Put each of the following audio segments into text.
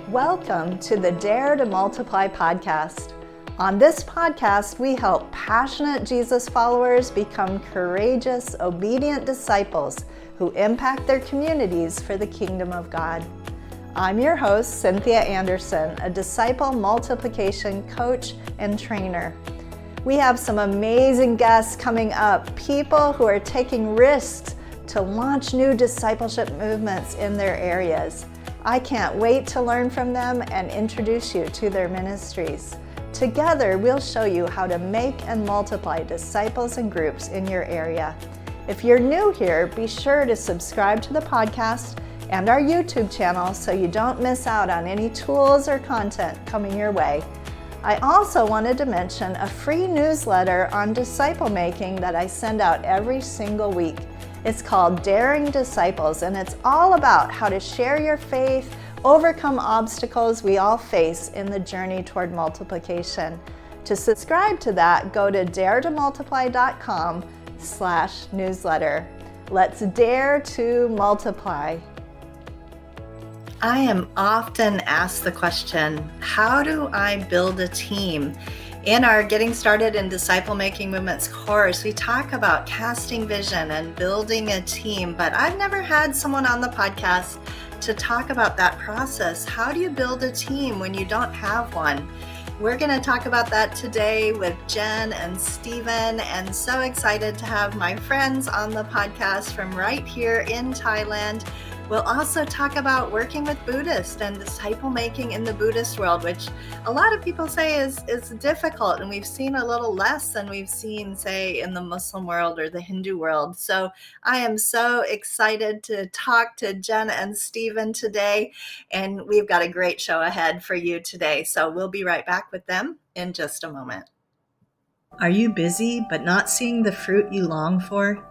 Welcome to the Dare to Multiply podcast. On this podcast, we help passionate Jesus followers become courageous, obedient disciples who impact their communities for the kingdom of God. I'm your host, Cynthia Anderson, a disciple multiplication coach and trainer. We have some amazing guests coming up, people who are taking risks to launch new discipleship movements in their areas. I can't wait to learn from them and introduce you to their ministries. Together, we'll show you how to make and multiply disciples and groups in your area. If you're new here, be sure to subscribe to the podcast and our YouTube channel so you don't miss out on any tools or content coming your way. I also wanted to mention a free newsletter on disciple making that I send out every single week. It's called Daring Disciples, and it's all about how to share your faith, overcome obstacles we all face in the journey toward multiplication. To subscribe to that, go to daretomultiply.com/newsletter. Let's dare to multiply. I am often asked the question, how do I build a team? In our Getting Started in Disciple Making Movements course, we talk about casting vision and building a team, but I've never had someone on the podcast to talk about that process. How do you build a team when you don't have one? We're going to talk about that today with Jenn and Steven, and so excited to have my friends on the podcast from right here in Thailand. We'll also talk about working with Buddhists and disciple making in the Buddhist world, which a lot of people say is difficult, and we've seen a little less than we've seen, say, in the Muslim world or the Hindu world. So I am so excited to talk to Jenn and Steven today, and we've got a great show ahead for you today. So we'll be right back with them in just a moment. Are you busy but not seeing the fruit you long for?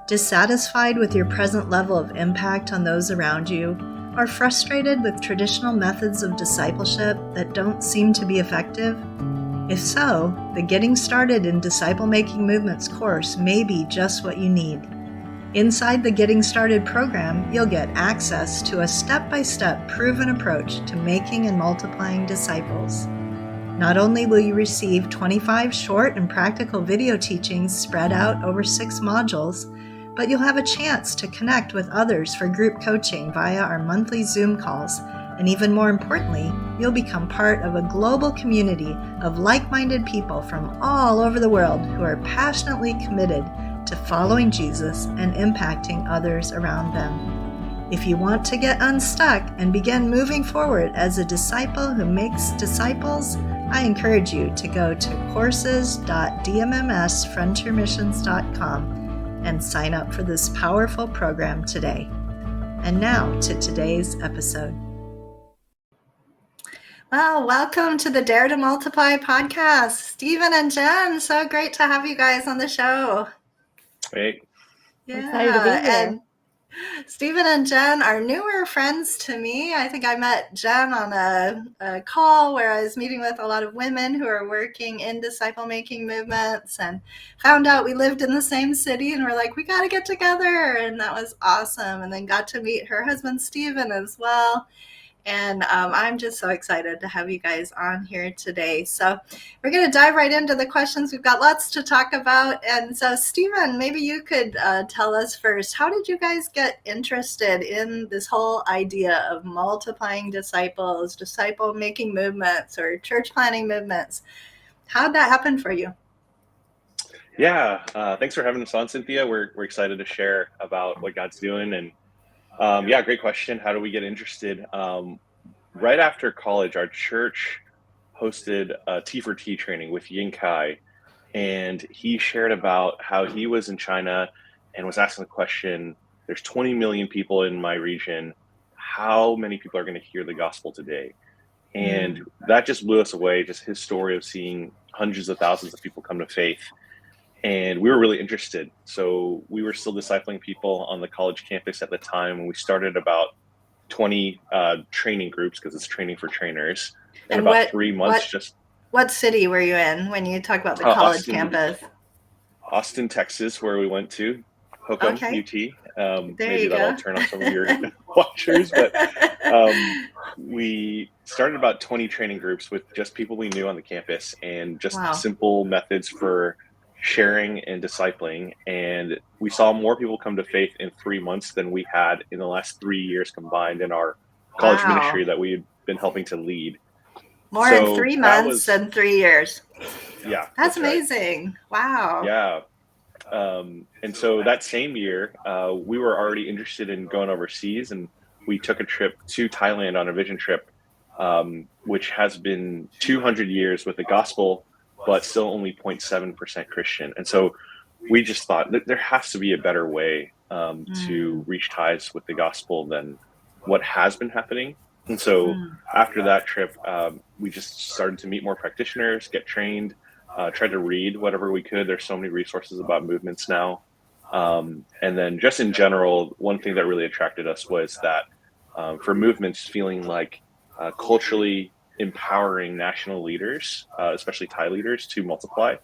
Dissatisfied with your present level of impact on those around you, or frustrated with traditional methods of discipleship that don't seem to be effective? If so, the Getting Started in Disciple Making Movements course may be just what you need. Inside the Getting Started program, you'll get access to a step-by-step proven approach to making and multiplying disciples. Not only will you receive 25 short and practical video teachings spread out over 6 modules, but you'll have a chance to connect with others for group coaching via our monthly Zoom calls. And even more importantly, you'll become part of a global community of like-minded people from all over the world who are passionately committed to following Jesus and impacting others around them. If you want to get unstuck and begin moving forward as a disciple who makes disciples, I encourage you to go to courses.dmmsfrontiermissions.com and sign up for this powerful program today. And now to today's episode. Well, welcome to the Dare to Multiply podcast. Steven and Jenn, so great to have you guys on the show. Great. Yeah, excited to be here. And Steven and Jenn are newer friends to me. I think I met Jenn on a call where I was meeting with a lot of women who are working in disciple making movements, and found out we lived in the same city, and we're like, we got to get together. And that was awesome. And then got to meet her husband, Steven, as well. And I'm just so excited to have you guys on here today. So we're going to dive right into the questions. We've got lots to talk about. And so, Steven, maybe you could tell us first, how did you guys get interested in this whole idea of multiplying disciples, disciple making movements, or church planting movements? How did that happen for you? Yeah, thanks for having us on, Cynthia. We're excited to share about what God's doing. And yeah, great question. How do we get interested? Right after college, our church hosted a T4T training with Yin Kai, and he shared about how he was in China and was asking the question, there's 20 million people in my region. How many people are going to hear the gospel today? And that just blew us away, just his story of seeing hundreds of thousands of people come to faith. And we were really interested. So we were still discipling people on the college campus at the time. And we started about 20 training groups, because it's training for trainers. In about 3 months. What city were you in when you talk about the college campus? Austin, Texas, where we went to. Hookham, UT. There maybe you that'll go. turn on some of your watchers, but we started about 20 training groups with just people we knew on the campus and just Wow. simple methods for sharing and discipling. And we saw more people come to faith in 3 months than we had in the last 3 years combined in our college Wow. ministry that we had been helping to lead. More in So three that months was, than 3 years. yeah, That's that's right. amazing. Wow. Yeah. And so that same year, we were already interested in going overseas, and we took a trip to Thailand on a vision trip, which has been 200 years with the gospel, but still only 0.7% Christian. And so we just thought that there has to be a better way to Mm, reach Thais with the gospel than what has been happening. And so mm, after that trip, we just started to meet more practitioners, get trained, tried to read whatever we could. There's so many resources about movements now. And then just in general, one thing that really attracted us was that for movements, feeling like culturally empowering national leaders, especially Thai leaders, to multiply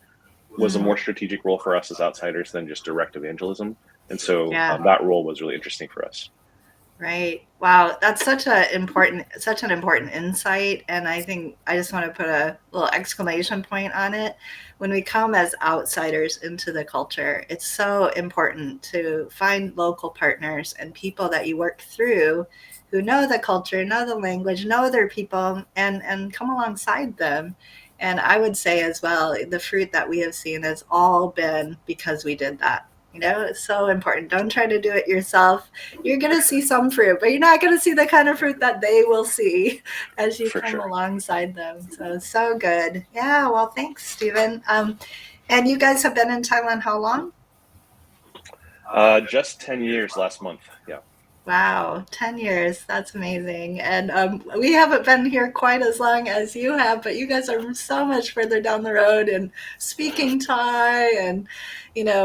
was a mm. more strategic role for us as outsiders than just direct evangelism. And so Yeah. that role was really interesting for us. Right. Wow. That's such an important insight. And I think I just want to put a little exclamation point on it. When we come as outsiders into the culture, it's so important to find local partners and people that you work through who know the culture, know the language, know their people, and come alongside them. And I would say as well, the fruit that we have seen has all been because we did that. It's so important. Don't try to do it yourself. You're going to see some fruit, but you're not going to see the kind of fruit that they will see as you For come sure. alongside them. So good. Yeah. Well, thanks, Steven. And you guys have been in Thailand how long? Just 10 years last month. Yeah. Wow, 10 years. That's amazing. And we haven't been here quite as long as you have, but you guys are so much further down the road and speaking Thai and,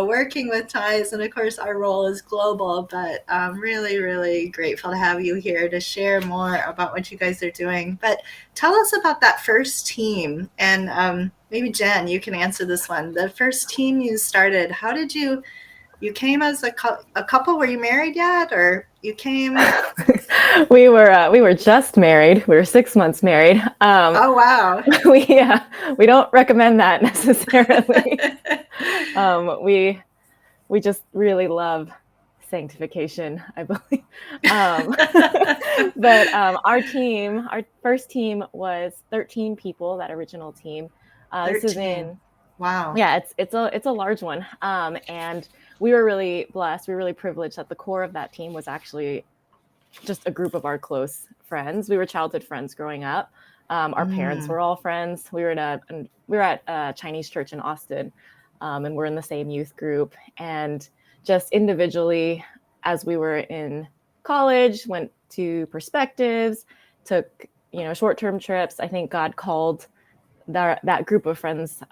working with Thais. And of course, our role is global, but I'm really, really grateful to have you here to share more about what you guys are doing. But tell us about that first team. And maybe Jen, you can answer this one. The first team you started, how did you came as a couple? Were you married yet, or you came? We were just married. We were 6 months married. Oh wow! We don't recommend that necessarily. We just really love sanctification, I believe. But our first team was 13 people. That original team. This is 13. in. Wow. Yeah, it's a large one. And we were really blessed. We were really privileged that the core of that team was actually just a group of our close friends. We were childhood friends growing up. Our parents were all friends. We were at a Chinese church in Austin, and we're in the same youth group. And just individually, as we were in college, went to perspectives, took short-term trips. I think God called that group of friends,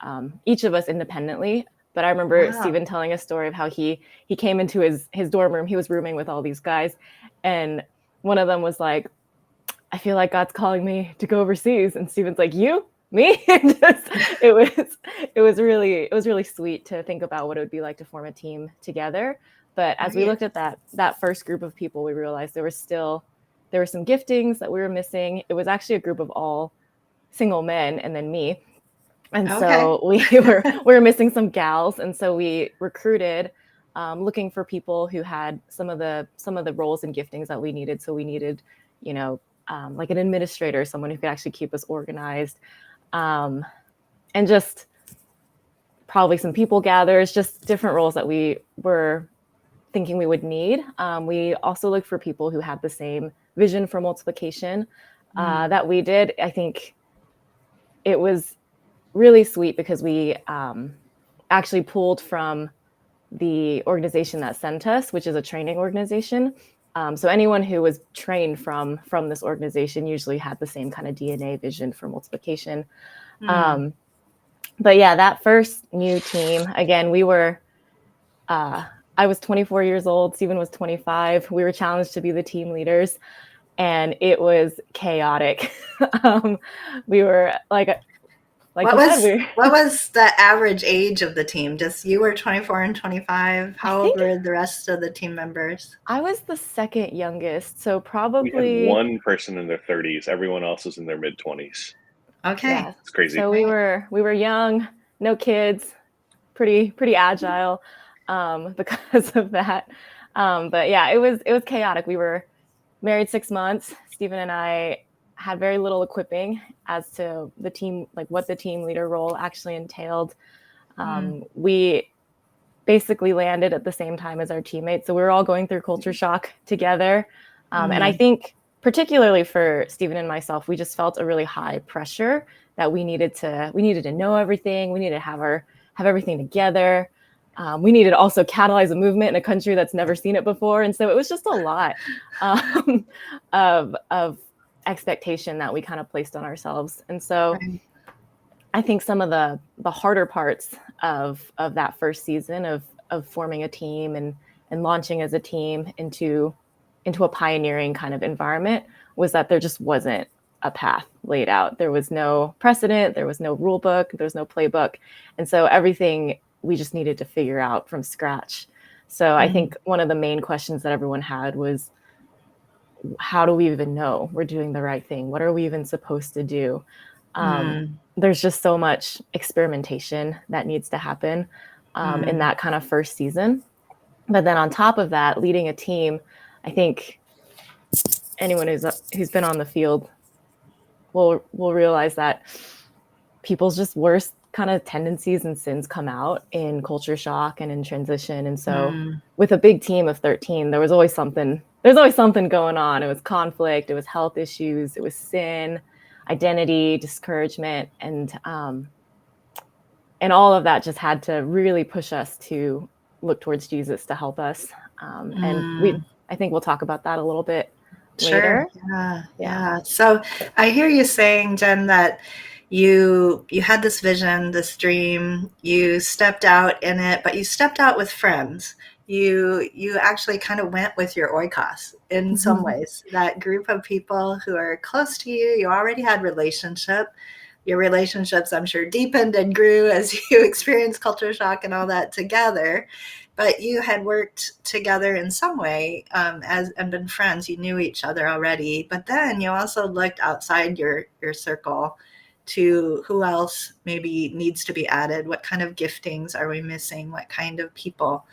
each of us independently. But I remember Wow. Steven telling a story of how he came into his dorm room. He was rooming with all these guys, and one of them was like, "I feel like God's calling me to go overseas." And Steven's like, "You? Me?" It was really sweet to think about what it would be like to form a team together. But as we Right. looked at that first group of people, we realized there were some giftings that we were missing. It was actually a group of all single men and then me. And Okay. so we were missing some gals. And so we recruited, looking for people who had some of the roles and giftings that we needed. So we needed, like an administrator, someone who could actually keep us organized, and just probably some people gatherers, just different roles that we were thinking we would need. We also looked for people who had the same vision for multiplication that we did. I think it was really sweet because we actually pulled from the organization that sent us, which is a training organization. So anyone who was trained from this organization usually had the same kind of DNA vision for multiplication. But yeah, that first new team, again, I was 24 years old, Steven was 25. We were challenged to be the team leaders, and it was chaotic. We were like, like What you said, was the average age of the team? Just you were 24 and 25. How old were the rest of the team members? I was the second youngest, so We had probably one person in their 30s. Everyone else was in their mid 20s. Okay. yeah. It's crazy. So we were young, no kids, pretty agile because of that. But yeah, it was chaotic. We were married 6 months. Steven and I had very little equipping as to the team, like what the team leader role actually entailed. We basically landed at the same time as our teammates, so we were all going through culture shock together. And I think particularly for Steven and myself, we just felt a really high pressure that we needed to know everything. We needed to have everything together. We needed to also catalyze a movement in a country that's never seen it before. And so it was just a lot of expectation that we kind of placed on ourselves. And so I think some of the harder parts of that first season of forming a team and launching as a team into a pioneering kind of environment was that there just wasn't a path laid out. There was no precedent, there was no rule book, there was no playbook. And so everything we just needed to figure out from scratch. So I think one of the main questions that everyone had was, how do we even know we're doing the right thing? What are we even supposed to do? There's just so much experimentation that needs to happen in that kind of first season. But then on top of that, leading a team, I think anyone who's been on the field will realize that people's just worst kind of tendencies and sins come out in culture shock and in transition. And so with a big team of 13, there's always something going on. It was conflict, it was health issues, it was sin, identity, discouragement, and all of that just had to really push us to look towards Jesus to help us. And I think we'll talk about that a little bit later. Yeah. So I hear you saying, Jen, that you had this vision, this dream, you stepped out in it, but you stepped out with friends. You actually kind of went with your oikos in some ways, that group of people who are close to you. You already had your relationships, I'm sure, deepened and grew as you experienced culture shock and all that together. But you had worked together in some way and been friends. You knew each other already. But then you also looked outside your circle to who else maybe needs to be added. What kind of giftings are we missing? What kind of people?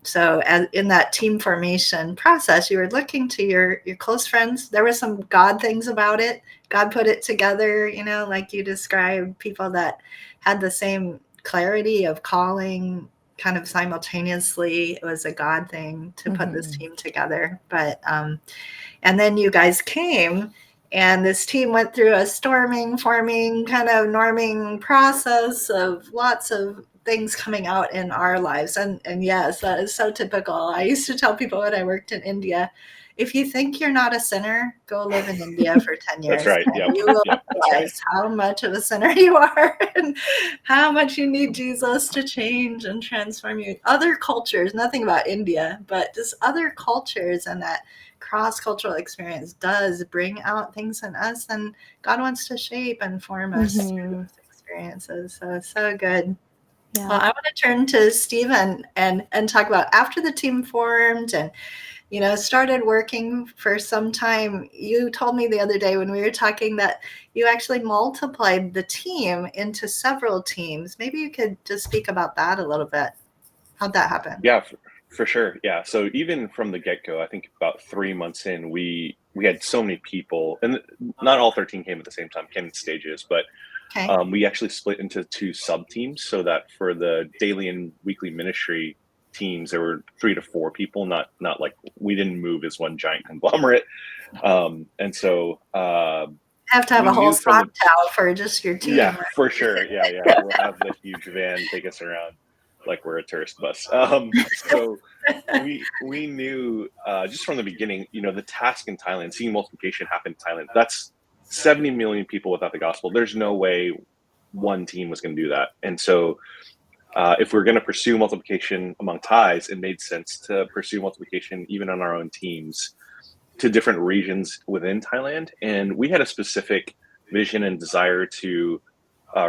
So in that team formation process, you were looking to your close friends. There were some God things about it. God put it together, like you described, people that had the same clarity of calling kind of simultaneously. It was a God thing to put this team together. But and then you guys came, and this team went through a forming, kind of norming process of lots of things coming out in our lives. And yes, that is so typical. I used to tell people when I worked in India, if you think you're not a sinner, go live in India for 10 years. That's right. Yep. You will realize how much of a sinner you are and how much you need Jesus to change and transform you. Other cultures, nothing about India, but just other cultures, and that cross-cultural experience does bring out things in us, and God wants to shape and form us through those experiences. So it's so good. Yeah. Well, I want to turn to Steven and talk about after the team formed and started working for some time. You told me the other day when we were talking that you actually multiplied the team into several teams. Maybe you could just speak about that a little bit. How'd that happen? Yeah, for sure. Yeah. So even from the get-go, I think about 3 months in, we had so many people, and not all 13 came at the same time, came in stages, but we actually split into 2 sub-teams so that for the daily and weekly ministry teams, there were 3 to 4 people, not like we didn't move as one giant conglomerate. And so have to have a whole sock towel for just your team. Yeah, for sure. Yeah. We'll have the huge van take us around like we're a tourist bus. So we knew just from the beginning, the task in Thailand, seeing multiplication happen in Thailand, that's 70 million people without the gospel. There's no way one team was going to do that. And so if we're going to pursue multiplication among Thais, it made sense to pursue multiplication even on our own teams to different regions within Thailand. And we had a specific vision and desire to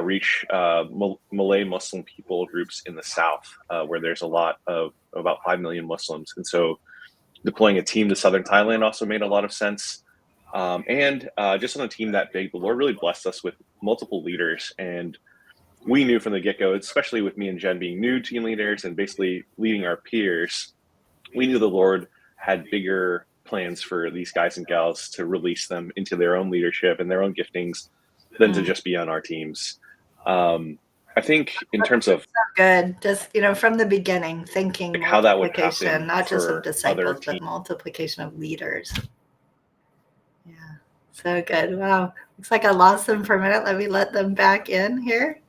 reach Malay Muslim people groups in the South, where there's a lot of about 5 million Muslims. And so deploying a team to southern Thailand also made a lot of sense. And just on a team that big, the Lord really blessed us with multiple leaders. And we knew from the get-go, especially with me and Jen being new team leaders and basically leading our peers, we knew the Lord had bigger plans for these guys and gals to release them into their own leadership and their own giftings than to just be on our teams. I think in terms of good, just from the beginning, thinking like how that would multiplication, happen not just of for disciples, other but teams. multiplication of leaders. Yeah, so good. Wow, looks like I lost them for a minute. Let me let them back in here.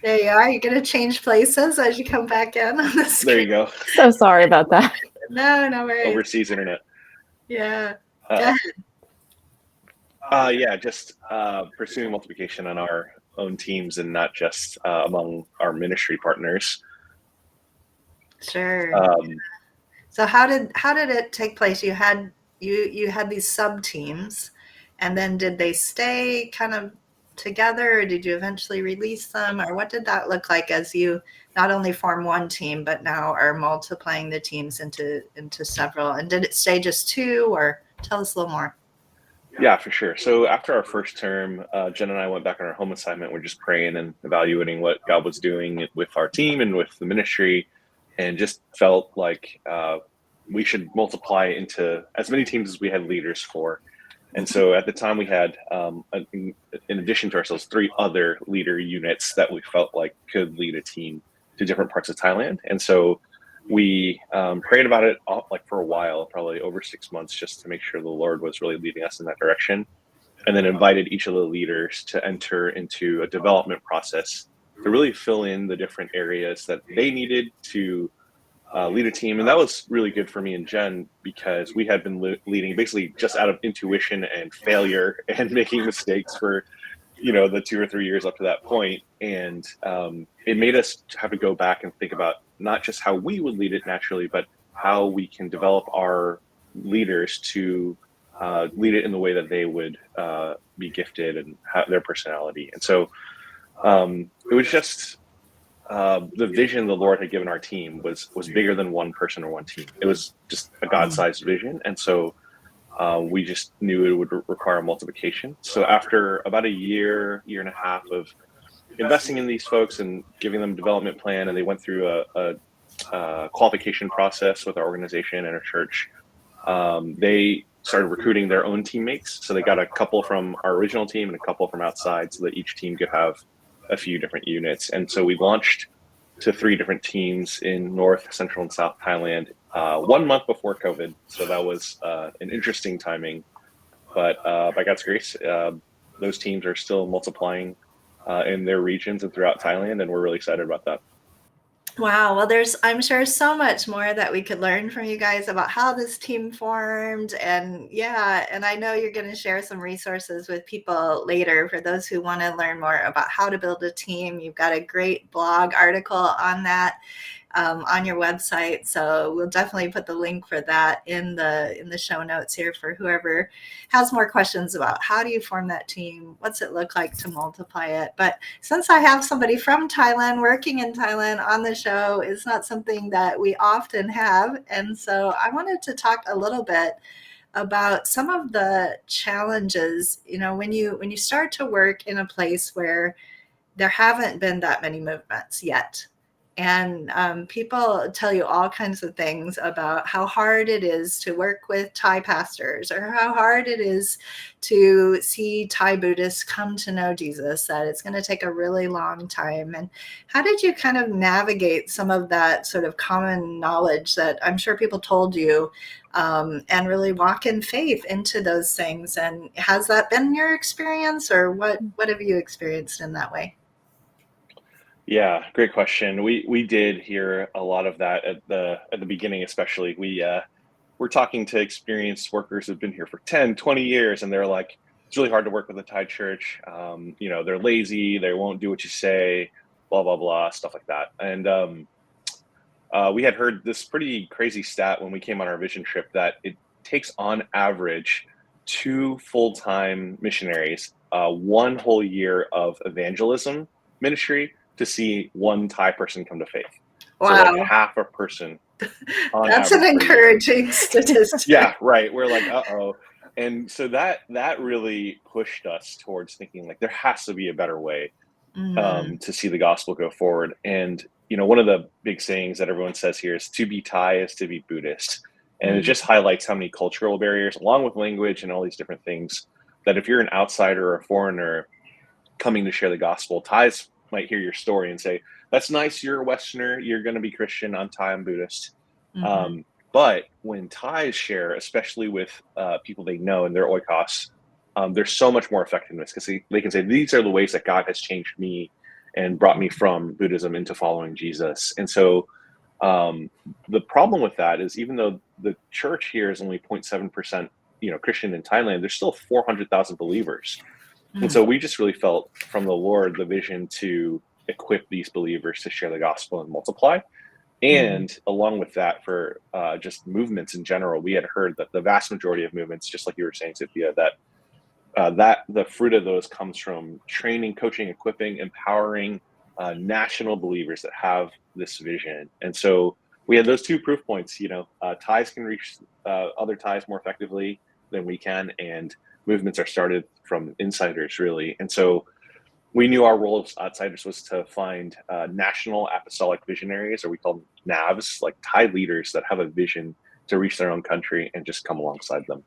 There you are. You're going to change places as you come back in on the screen. There you go. So sorry about that. No worries. Overseas internet. Yeah. Go ahead. Yeah, just pursuing multiplication on our own teams and not just among our ministry partners. Sure. So how did it take place? You had these sub teams, and then did they stay kind of together, or did you eventually release them, or what did that look like as you not only form one team but now are multiplying the teams into several? And did it stay just two, or tell us a little more? Yeah, for sure. So after our first term, Jen and I went back on our home assignment. We're just praying and evaluating what God was doing with our team and with the ministry, and just felt like we should multiply into as many teams as we had leaders for. And so at the time we had, in addition to ourselves, 3 other leader units that we felt like could lead a team to different parts of Thailand. And so we prayed about it for a while, probably over 6 months, just to make sure the Lord was really leading us in that direction. And then invited each of the leaders to enter into a development process to really fill in the different areas that they needed to lead a team. And that was really good for me and Jen, because we had been leading basically just out of intuition and failure and making mistakes for the 2 or 3 years up to that point. And it made us have to go back and think about not just how we would lead it naturally, but how we can develop our leaders to lead it in the way that they would be gifted and have their personality. And so it was just the vision the Lord had given our team was bigger than one person or one team. It was just a God-sized vision. And so we just knew it would require multiplication. So after about a year and a half of investing in these folks and giving them a development plan, and they went through a qualification process with our organization and our church, they started recruiting their own teammates. So they got a couple from our original team and a couple from outside, so that each team could have a few different units. And so we launched to 3 different teams in North, Central, and South Thailand 1 month before COVID. So that was an interesting timing. But by God's grace, those teams are still multiplying in their regions and throughout Thailand, and we're really excited about that. Wow. Well, there's, I'm sure, so much more that we could learn from you guys about how this team formed. And and I know you're going to share some resources with people later for those who want to learn more about how to build a team. You've got a great blog article on that on your website. So we'll definitely put the link for that in the show notes here for whoever has more questions about how do you form that team? What's it look like to multiply it? But since I have somebody from Thailand working in Thailand on the show, it's not something that we often have. And so I wanted to talk a little bit about some of the challenges, when you start to work in a place where there haven't been that many movements yet. And people tell you all kinds of things about how hard it is to work with Thai pastors, or how hard it is to see Thai Buddhists come to know Jesus, that it's going to take a really long time. And how did you kind of navigate some of that sort of common knowledge that I'm sure people told you, and really walk in faith into those things? And has that been your experience, or what have you experienced in that way? Yeah, great question. We did hear a lot of that at the beginning, especially. We're talking to experienced workers who've been here for 10, 20 years, and they're like, it's really hard to work with the Thai church. They're lazy, they won't do what you say, blah, blah, blah, stuff like that. And we had heard this pretty crazy stat when we came on our vision trip, that it takes on average 2 full-time missionaries one whole year of evangelism ministry to see one Thai person come to faith. So Wow. like half a person on That's an average per year. encouraging statistic. Yeah, right. We're like, uh-oh. And so that really pushed us towards thinking like there has to be a better way to see the gospel go forward. And one of the big sayings that everyone says here is to be Thai is to be Buddhist. And it just highlights how many cultural barriers, along with language and all these different things, that if you're an outsider or a foreigner coming to share the gospel, Thais might hear your story and say, that's nice, you're a Westerner, you're going to be Christian, I'm Thai, I'm Buddhist. But when Thais share, especially with people they know in their oikos, there's so much more effectiveness because they can say, these are the ways that God has changed me and brought me from Buddhism into following Jesus. And so the problem with that is even though the church here is only 0.7%, Christian in Thailand, there's still 400,000 believers. And so we just really felt from the Lord the vision to equip these believers to share the gospel and multiply. And along with that, for just movements in general, we had heard that the vast majority of movements, just like you were saying, Cynthia, that the fruit of those comes from training, coaching, equipping, empowering national believers that have this vision. And so we had those two proof points. Thais can reach other Thais more effectively than we can, and movements are started from insiders, really. And so we knew our role as outsiders was to find national apostolic visionaries, or we call them NAVs, like Thai leaders that have a vision to reach their own country and just come alongside them.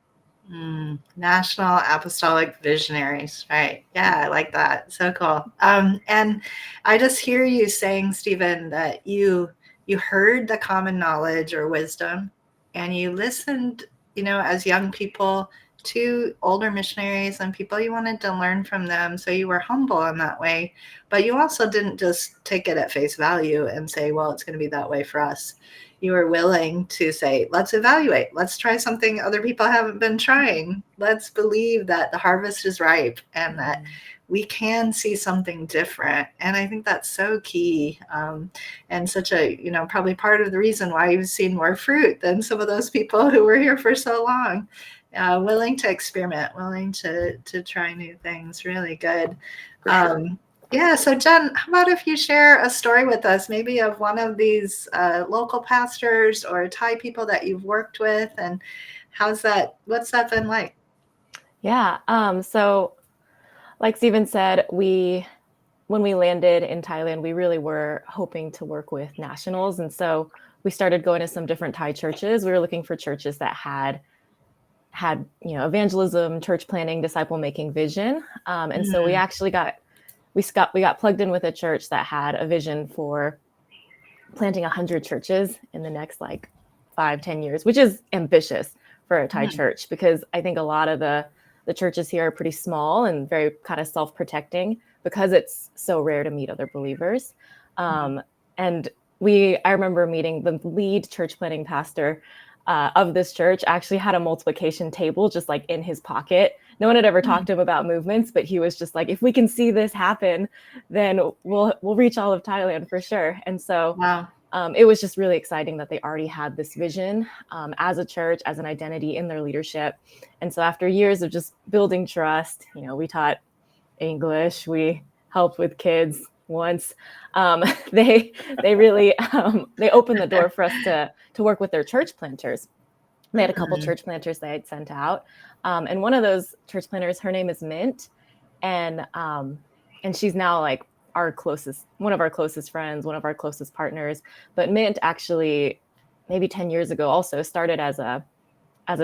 National apostolic visionaries, right? Yeah, I like that. So cool. And I just hear you saying, Steven, that you heard the common knowledge or wisdom, and you listened, as young people, to older missionaries and people you wanted to learn from them. So you were humble in that way, but you also didn't just take it at face value and say, well, it's going to be that way for us. You were willing to say, let's evaluate. Let's try something other people haven't been trying. Let's believe that the harvest is ripe and that we can see something different. And I think that's so key, and such a, probably part of the reason why you've seen more fruit than some of those people who were here for so long. Willing to experiment, willing to try new things. Really good. Yeah. So Jenn, how about if you share a story with us, maybe of one of these local pastors or Thai people that you've worked with, and what's that been like? Yeah. So like Steven said, when we landed in Thailand, we really were hoping to work with nationals. And so we started going to some different Thai churches. We were looking for churches that had evangelism, church planning, disciple making vision. And so we actually got plugged in with a church that had a vision for planting 100 churches in the next 5-10 years, which is ambitious for a Thai church, because I think a lot of the churches here are pretty small and very kind of self-protecting because it's so rare to meet other believers. And I remember meeting the lead church planning pastor of this church. Actually had a multiplication table just in his pocket. No one had ever talked to him about movements, but he was just like, if we can see this happen, then we'll reach all of Thailand for sure. And so it was just really exciting that they already had this vision as a church, as an identity in their leadership. And so after years of just building trust, we taught English, we helped with kids once. They really they opened the door for us to work with their church planters. They had a couple church planters they had sent out, and one of those church planters, her name is Mint, and she's now one of our closest friends, one of our closest partners. But Mint actually, maybe 10 years ago, also started as a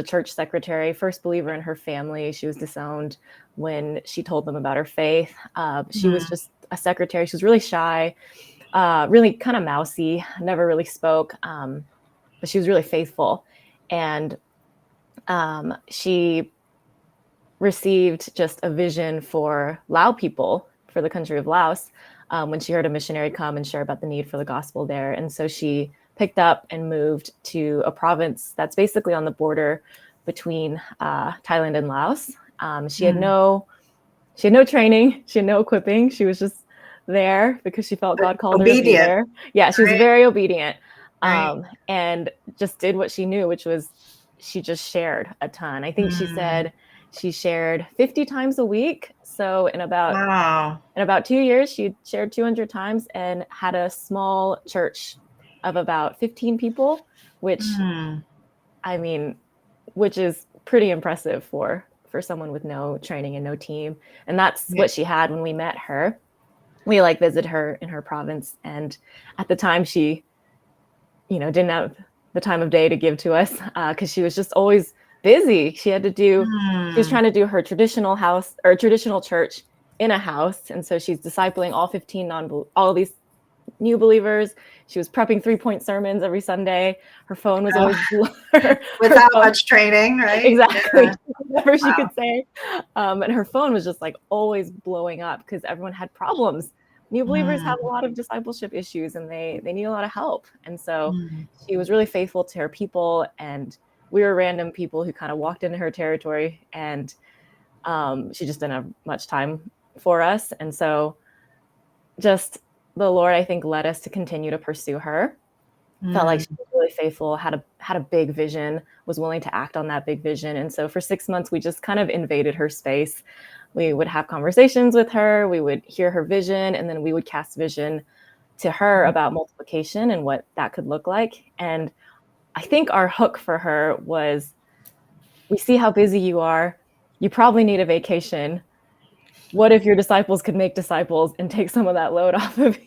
church secretary, first believer in her family. She was disowned when she told them about her faith. She was just a secretary. She was really shy, really kind of mousy, never really spoke, but she was really faithful. And she received just a vision for Lao people, for the country of Laos, when she heard a missionary come and share about the need for the gospel there. And so she picked up and moved to a province that's basically on the border between Thailand and Laos. She had no training, she had no equipping. She was just there because she felt God called her to be there. Yeah, she was very obedient, and just did what she knew, which was she just shared a ton. I think she said She shared 50 times a week. So in Wow. about 2 years, she shared 200 times and had a small church of about 15 people, which I mean, which is pretty impressive for someone with no training and no team. And that's what she had when we met her. We like visited her in her province, and at the time she, didn't have the time of day to give to us because she was just always busy. She was trying to do her traditional house or traditional church in a house, and so she's discipling all 15 all these new believers. She was prepping 3-point sermons every Sunday. Her phone was always without much training, right? Exactly. Whatever she could say. And her phone was just like always blowing up because everyone had problems. New believers have a lot of discipleship issues and they need a lot of help. And so she was really faithful to her people, and we were random people who kind of walked into her territory, and she just didn't have much time for us. And so just the Lord, I think, led us to continue to pursue her. Felt like she was really faithful, had a big vision, was willing to act on that big vision. And so for 6 months, we just kind of invaded her space. We would have conversations with her, we would hear her vision, and then we would cast vision to her about multiplication and what that could look like. And I think our hook for her was, we see how busy you are. You probably need a vacation. What if your disciples could make disciples and take some of that load off of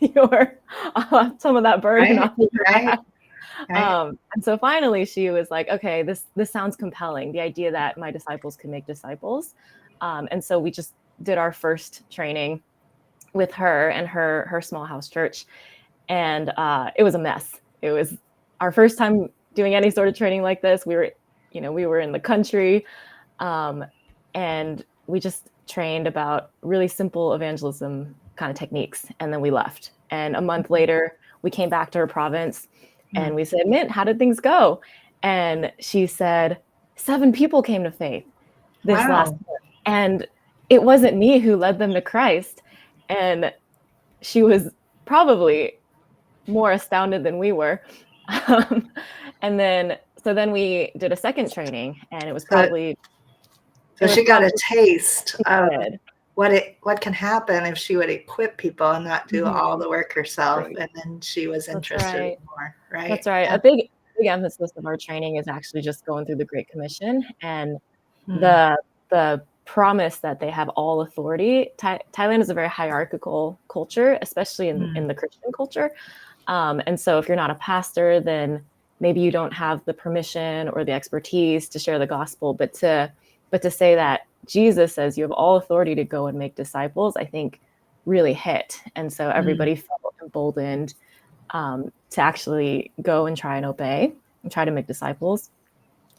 some of that burden off of your back? And so finally she was like, okay, this sounds compelling. The idea that my disciples can make disciples. And so we just did our first training with her and her small house church. And it was a mess. It was our first time doing any sort of training like this. We were in the country, and we just trained about really simple evangelism kind of techniques. And then we left. And a month later, we came back to her province and we said, Mint, how did things go? And she said, 7 people came to faith this last month. And it wasn't me who led them to Christ. And she was probably more astounded than we were. And then we did a second training, and it was probably... So she got a taste of what can happen if she would equip people and not do all the work herself. Right. And then she was interested more, right? That's right. Yeah. A big emphasis of our training is actually just going through the Great Commission and the promise that they have all authority. Thailand is a very hierarchical culture, especially in the Christian culture. And so if you're not a pastor, then maybe you don't have the permission or the expertise to share the gospel, but to say that Jesus says you have all authority to go and make disciples, I think really hit. And so everybody felt emboldened to actually go and try and obey and try to make disciples.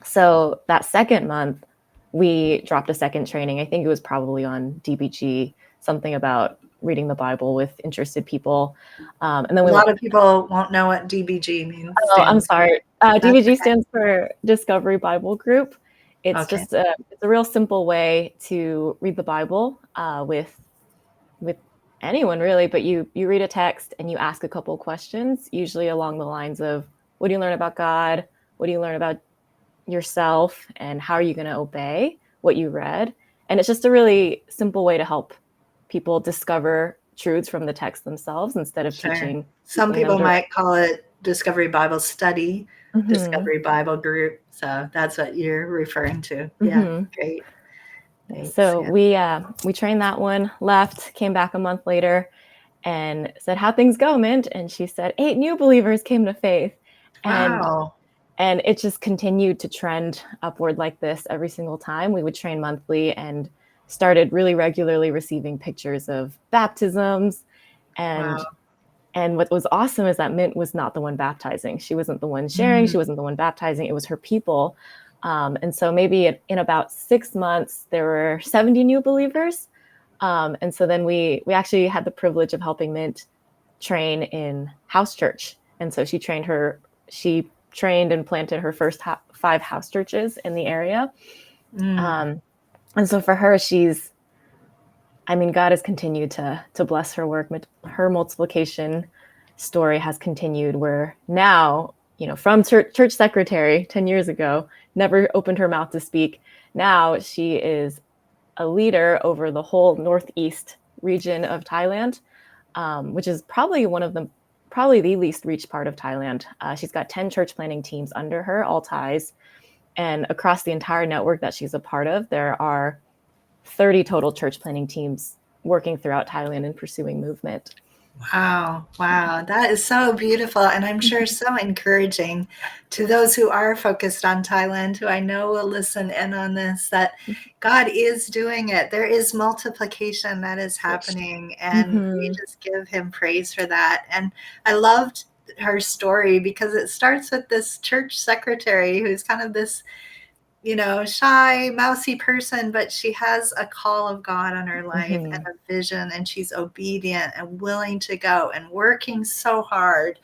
So that second month, we dropped a second training. I think it was probably on DBG, something about reading the Bible with interested people. And then a lot of people won't know what DBG means. Oh, I'm sorry. DBG stands for Discovery Bible Group. It's just it's a real simple way to read the Bible with anyone really, but you read a text and you ask a couple of questions, usually along the lines of, what do you learn about God? What do you learn about yourself? And how are you going to obey what you read? And it's just a really simple way to help people discover truths from the text themselves instead of teaching. Some people might call it Discovery Bible Study, Discovery Bible Group. So that's what you're referring to. Yeah, great. Thanks. So we trained that one, left, came back a month later and said, how things go, Mint? And she said, 8 new believers came to faith. Wow. And it just continued to trend upward like this every single time. We would train monthly and started really regularly receiving pictures of baptisms. And what was awesome is that Mint was not the one baptizing. She wasn't the one sharing. She wasn't the one baptizing. It was her people. And so maybe in about 6 months, there were 70 new believers. And so then we actually had the privilege of helping Mint train in house church. And so she trained and planted her first 5 house churches in the area. And so for her, God has continued to bless her work. Her multiplication story has continued where now, from church secretary 10 years ago, never opened her mouth to speak. Now she is a leader over the whole northeast region of Thailand, which is probably the least reached part of Thailand. She's got 10 church planning teams under her, all Thais. And across the entire network that she's a part of, there are 30 total church planning teams working throughout Thailand and pursuing movement. Wow. That is so beautiful. And I'm sure so encouraging to those who are focused on Thailand, who I know will listen in on this, that God is doing it. There is multiplication that is happening. And we just give him praise for that. And I loved her story because it starts with this church secretary who's kind of this shy, mousy person, but she has a call of God on her life and a vision, and she's obedient and willing to go and working so hard.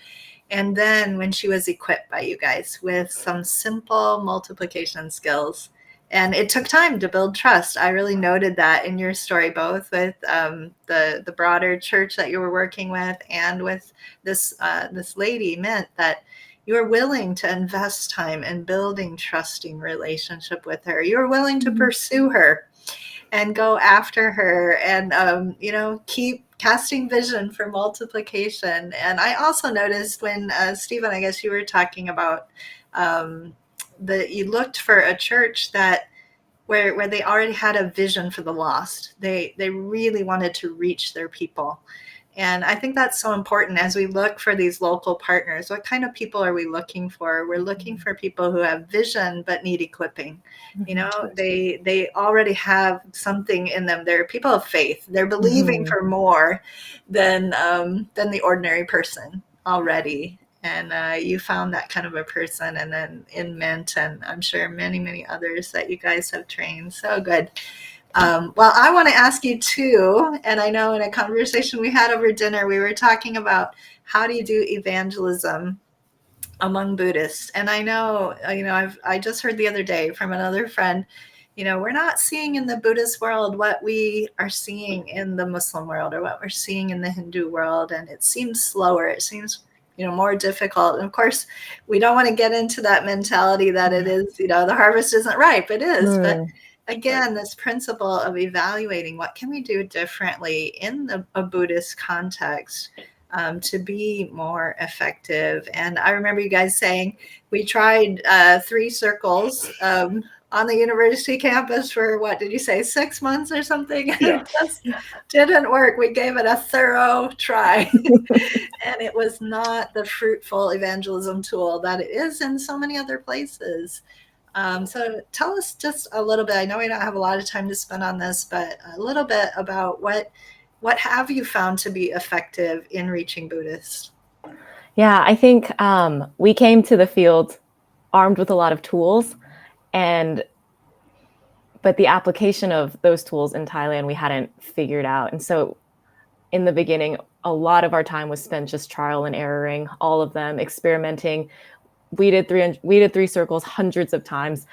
And then when she was equipped by you guys with some simple multiplication skills, and it took time to build trust. I really noted that in your story, both with the broader church that you were working with and with this lady, meant that you were willing to invest time in building trusting relationship with her. You were willing to pursue her and go after her and, keep casting vision for multiplication. And I also noticed when, Steven, I guess you were talking about that you looked for a church that where they already had a vision for the lost. They really wanted to reach their people. And I think that's so important as we look for these local partners. What kind of people are we looking for? We're looking for people who have vision but need equipping. They already have something in them. They're people of faith. They're believing for more than the ordinary person already. And you found that kind of a person, and then in Mint, and I'm sure many, many others that you guys have trained. So good. Well, I want to ask you too, and I know in a conversation we had over dinner, we were talking about how do you do evangelism among Buddhists. And I know, I just heard the other day from another friend, we're not seeing in the Buddhist world what we are seeing in the Muslim world or what we're seeing in the Hindu world. And it seems slower. It seems more difficult. And of course, we don't want to get into that mentality that it is, the harvest isn't ripe. It is, but again, this principle of evaluating what can we do differently in a Buddhist context to be more effective. And I remember you guys saying we tried 3 circles on the university campus for, what did you say, 6 months or something? Yeah. It just didn't work. We gave it a thorough try. And it was not the fruitful evangelism tool that it is in so many other places. So tell us just a little bit. I know we don't have a lot of time to spend on this, but a little bit about what have you found to be effective in reaching Buddhists? Yeah, I think we came to the field armed with a lot of tools, but the application of those tools in Thailand we hadn't figured out. And so in the beginning, a lot of our time was spent just trial and erroring, all of them, experimenting. We did 3 circles hundreds of times.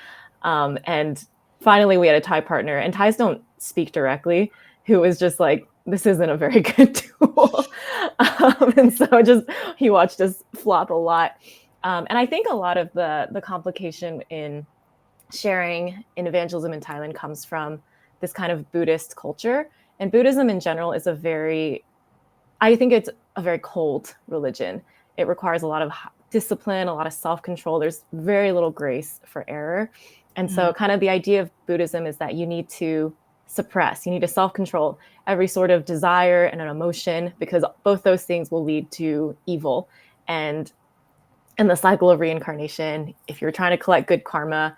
And finally we had a Thai partner, and Thais don't speak directly, who was just like, this isn't a very good tool. And so he watched us flop a lot. And I think a lot of the complication in sharing in evangelism in Thailand comes from this kind of Buddhist culture. And Buddhism in general is I think it's a very cold religion. It requires a lot of discipline, a lot of self-control. There's very little grace for error. And so kind of the idea of Buddhism is that you need to suppress, you need to self-control every sort of desire and an emotion, because both those things will lead to evil. And in the cycle of reincarnation, if you're trying to collect good karma,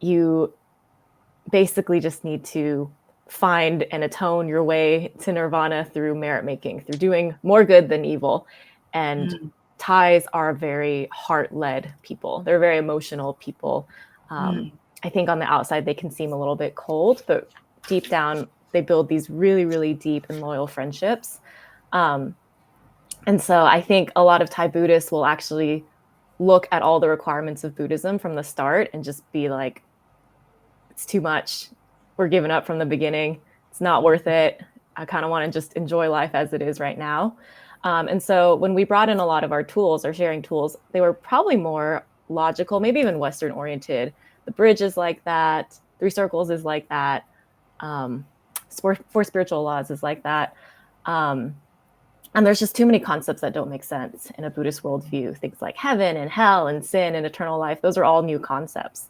you basically just need to find and atone your way to nirvana through merit making, through doing more good than evil. And Thais are very heart-led people. They're very emotional people. I think on the outside, they can seem a little bit cold, but deep down, they build these really, really deep and loyal friendships. And so I think a lot of Thai Buddhists will actually look at all the requirements of Buddhism from the start and just be like, it's too much. We're giving up from the beginning. It's not worth it. I kind of want to just enjoy life as it is right now. And so when we brought in a lot of our tools, our sharing tools, they were probably more logical, maybe even Western oriented. The bridge is like that. 3 circles is like that. Four spiritual laws is like that. And there's just too many concepts that don't make sense in a Buddhist worldview. Things like heaven and hell and sin and eternal life, those are all new concepts.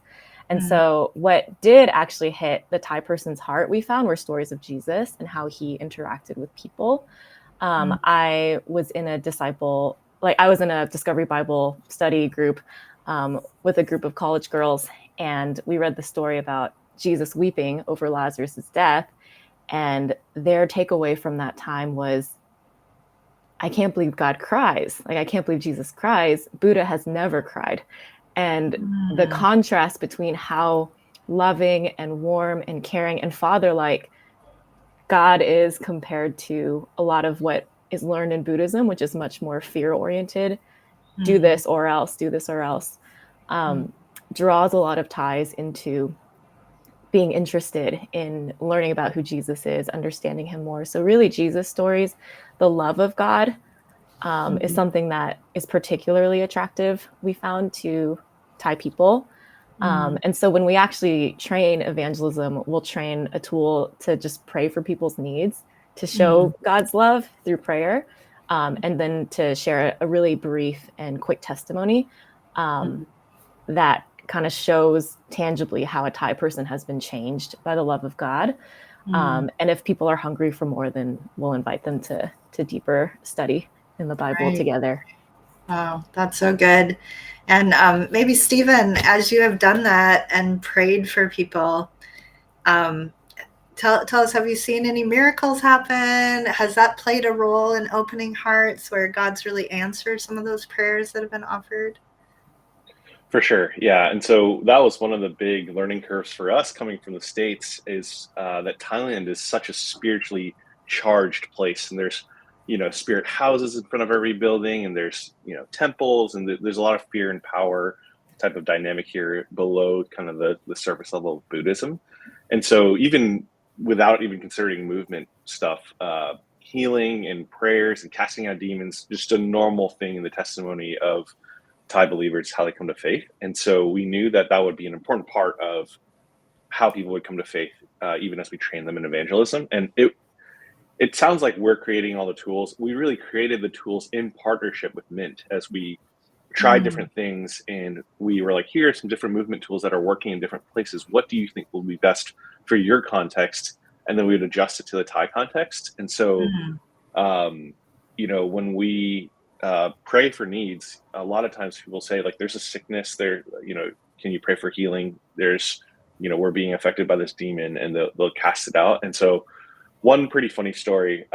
And so what did actually hit the Thai person's heart, we found, were stories of Jesus and how he interacted with people. I was in a Discovery Bible study group with a group of college girls, and we read the story about Jesus weeping over Lazarus' death. And their takeaway from that time was, I can't believe God cries. Like, I can't believe Jesus cries. Buddha has never cried. And the contrast between how loving and warm and caring and father-like God is compared to a lot of what is learned in Buddhism, which is much more fear-oriented. Do this or else, do this or else. Draws a lot of Thais into being interested in learning about who Jesus is, understanding him more. So really, Jesus stories, the love of God, is something that is particularly attractive, we found, to Thai people. And so when we actually train evangelism, we'll train a tool to just pray for people's needs, to show God's love through prayer, and then to share a really brief and quick testimony that kind of shows tangibly how a Thai person has been changed by the love of God. And if people are hungry for more, then we'll invite them to deeper study in the Bible together. Wow, that's so good. And maybe, Steven, as you have done that and prayed for people, tell us, have you seen any miracles happen? Has that played a role in opening hearts where God's really answered some of those prayers that have been offered? For sure. Yeah. And so that was one of the big learning curves for us coming from the States, is that Thailand is such a spiritually charged place. And there's, spirit houses in front of every building, and there's, temples, and there's a lot of fear and power type of dynamic here below kind of the surface level of Buddhism. And so even without even considering movement stuff, healing and prayers and casting out demons, just a normal thing in the testimony of Thai believers, how they come to faith. And so we knew that would be an important part of how people would come to faith, even as we train them in evangelism. And it sounds like we're creating all the tools. We really created the tools in partnership with Mint as we tried different things. And we were like, here are some different movement tools that are working in different places. What do you think will be best for your context? And then we would adjust it to the Thai context. And so, when we pray for needs, a lot of times people say, like, there's a sickness there, can you pray for healing? There's, we're being affected by this demon, and they'll cast it out. And so one pretty funny story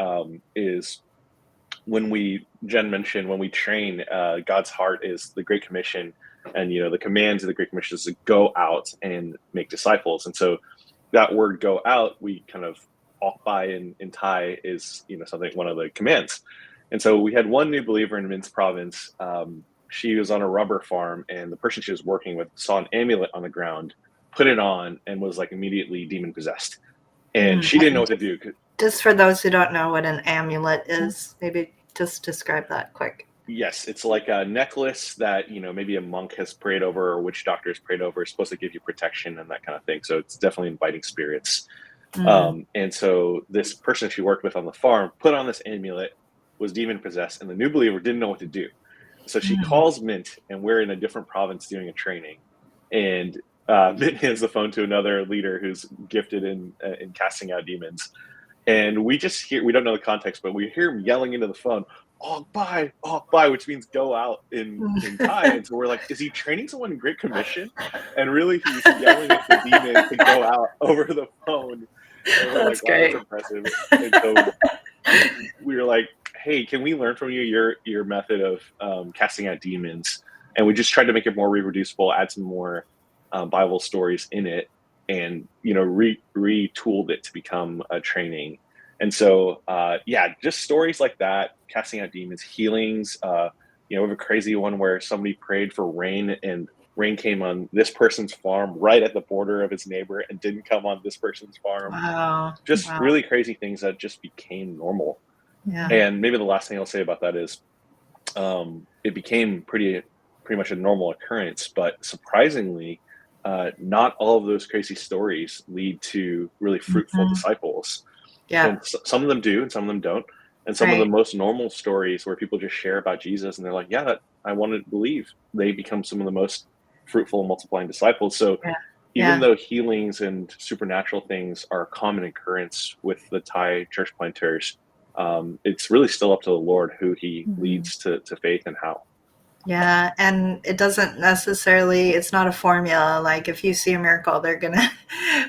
is when Jen mentioned, when we train, God's heart is the Great Commission, and, the commands of the Great Commission is to go out and make disciples. And so that word "go out," we kind of "ok by" in Thai is, one of the commands. And so we had one new believer in Minsk province. She was on a rubber farm, and the person she was working with saw an amulet on the ground, put it on, and was like immediately demon possessed. And she didn't know what to do. Just for those who don't know what an amulet is, maybe just describe that quick. Yes, it's like a necklace that, maybe a monk has prayed over, or a witch doctor has prayed over. It's supposed to give you protection and that kind of thing. So it's definitely inviting spirits. And so this person she worked with on the farm put on this amulet, was demon possessed, and the new believer didn't know what to do. So she calls Mint, and we're in a different province doing a training. And Mint hands the phone to another leader who's gifted in casting out demons. And we just hear, we don't know the context, but we hear him yelling into the phone, "Ok by," which means go out in Thai. And so we're like, is he training someone in Great Commission? And really, he's yelling at the demon to go out over the phone. And we're That's like, wow, great. that's impressive. And so we were like, hey, can we learn from you your method of casting out demons? And we just tried to make it more reproducible, add some more Bible stories in it, and retooled it to become a training. And so just stories like that, casting out demons, healings. We have a crazy one where somebody prayed for rain, and rain came on this person's farm right at the border of his neighbor, and didn't come on this person's farm. Wow. Just really crazy things that just became normal. Yeah. And maybe the last thing I'll say about that is it became pretty much a normal occurrence, but surprisingly, not all of those crazy stories lead to really fruitful Mhm. disciples. Yeah. And some of them do, and some of them don't. And some of the Right. most normal stories where people just share about Jesus and they're like, yeah, that I want to believe, they become some of the most fruitful and multiplying disciples. So Yeah. even Yeah. though healings and supernatural things are a common occurrence with the Thai church planters, it's really still up to the Lord who he Mhm. leads to faith and how. Yeah, and it doesn't necessarily, it's not a formula. Like if you see a miracle, they're gonna,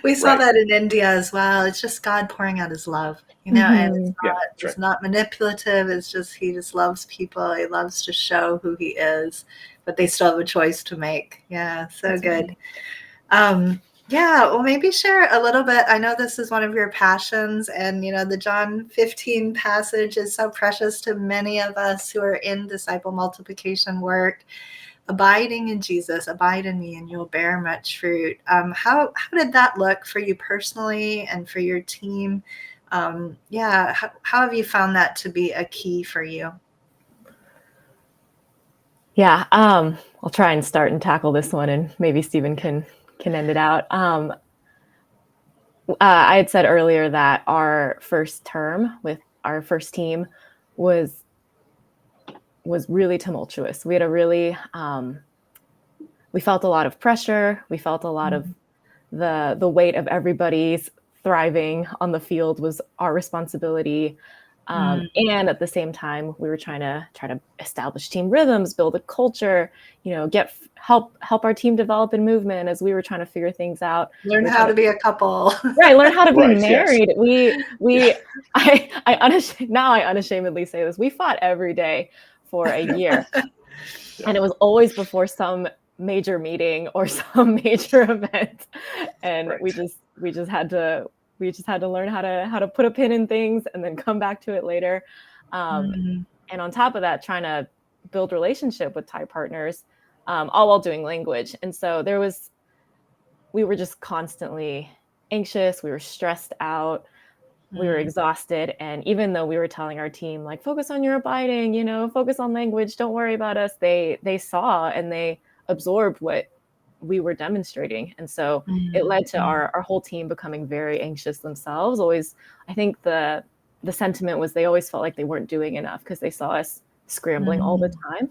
we saw Right. that in India as well. It's just God pouring out his love, and Mhm. Yeah, that's right. it's not manipulative. It's just, he just loves people. He loves to show who he is, but they still have a choice to make. Yeah, so That's good. right. Yeah, well, maybe share a little bit. I know this is one of your passions, and the John 15 passage is so precious to many of us who are in disciple multiplication work. Abiding in Jesus, abide in me, and you'll bear much fruit. How did that look for you personally and for your team? Yeah, how have you found that to be a key for you? Yeah, I'll try and start and tackle this one, and maybe Stephen can end it out. I had said earlier that our first term with our first team was really tumultuous. We had a really we felt a lot of pressure. We felt a lot of the weight of everybody's thriving on the field was our responsibility. Mm, And at the same time, we were trying to establish team rhythms, build a culture, get help our team develop in movement as we were trying to figure things out. learn We were how trying to to be a couple. right, learn how to be Right. Yes. married. Yeah. Now I unashamedly say this. We fought every day for a year. Yeah. And it was always before some major meeting or some major event. And Right. we just had to learn how to put a pin in things and then come back to it later. Um, Mm, and on top of that, trying to build relationship with Thai partners, all while doing language. And so we were just constantly anxious. We were stressed out. We were mm, exhausted. And even though we were telling our team, like, focus on your abiding, focus on language, don't worry about us, they saw and they absorbed what we were demonstrating. And so it mm, led to mm, our whole team becoming very anxious themselves. Always, I think the sentiment was they always felt like they weren't doing enough because they saw us scrambling all the mm, time.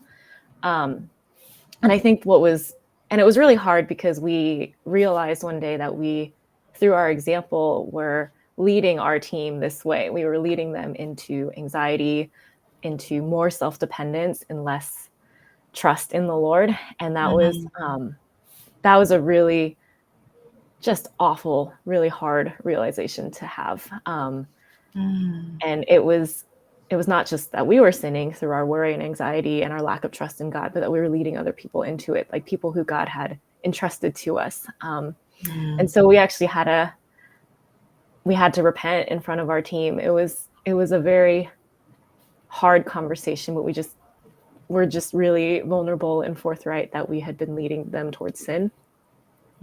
And I think and it was really hard because we realized one day that we, through our example, were leading our team this way. We were leading them into anxiety, into more self-dependence and less trust in the Lord. And that was a really just awful, really hard realization to have. mm, And it was not just that we were sinning through our worry and anxiety and our lack of trust in God, but that we were leading other people into it, like people who God had entrusted to us. And mm, so we had to repent in front of our team. It was a very hard conversation, but we're just really vulnerable and forthright that we had been leading them towards sin.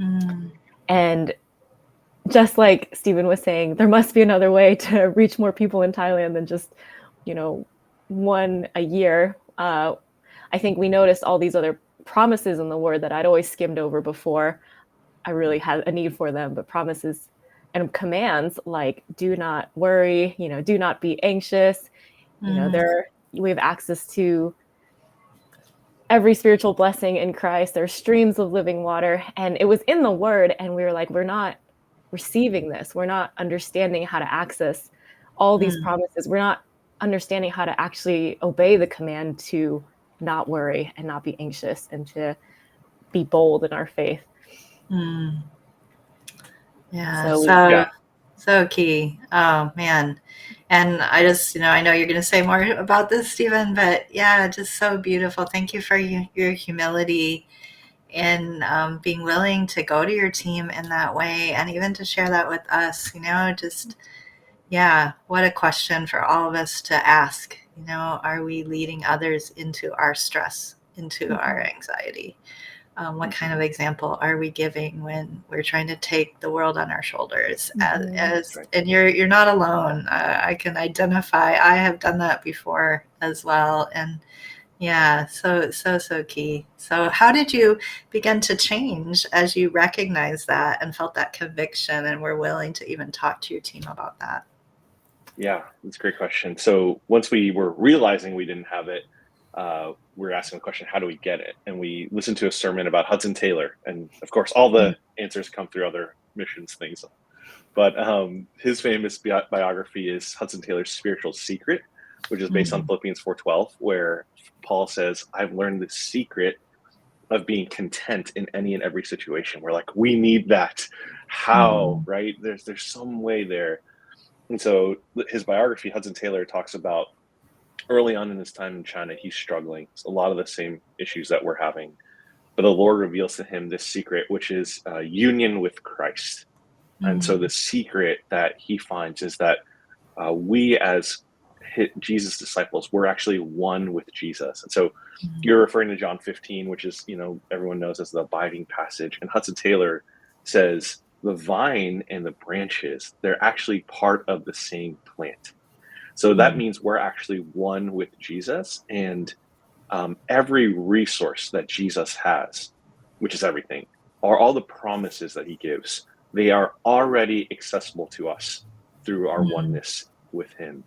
mm. And just like Stephen was saying, there must be another way to reach more people in Thailand than just, one a year. I think we noticed all these other promises in the word that I'd always skimmed over before I really had a need for them, but promises and commands like do not worry, do not be anxious. Mm, We have access to every spiritual blessing in Christ. There are streams of living water. And it was in the word. And we were like, we're not receiving this. We're not understanding how to access all these mm, promises. We're not understanding how to actually obey the command to not worry and not be anxious and to be bold in our faith. mm. Yeah, So Yeah. so key. Oh man. And I just, I know you're going to say more about this, Stephen, but yeah, just so beautiful. Thank you for your humility and being willing to go to your team in that way and even to share that with us, just, yeah, what a question for all of us to ask. Are we leading others into our stress, into our anxiety? What kind of example are we giving when we're trying to take the world on our shoulders? And you're not alone. I can identify. I have done that before as well. And yeah, so key. So how did you begin to change as you recognized that and felt that conviction and were willing to even talk to your team about that? Yeah, that's a great question. So once we were realizing we didn't have it, we were asking the question, how do we get it? And we listened to a sermon about Hudson Taylor. And of course, all the answers come through other missions things. But his famous biography is Hudson Taylor's Spiritual Secret, which is based on Philippians 4:12, where Paul says, I've learned the secret of being content in any and every situation. We're like, we need that. How, right? There's some way there. And so his biography, Hudson Taylor, talks about early on in his time in China, he's struggling. It's a lot of the same issues that we're having. But the Lord reveals to him this secret, which is union with Christ. And so the secret that he finds is that we as Jesus' disciples, we're actually one with Jesus. And so you're referring to John 15, which is, everyone knows as the abiding passage. And Hudson Taylor says, the vine and the branches, they're actually part of the same plant. So that means we're actually one with Jesus, and every resource that Jesus has, which is everything, are all the promises that he gives. They are already accessible to us through our oneness with him.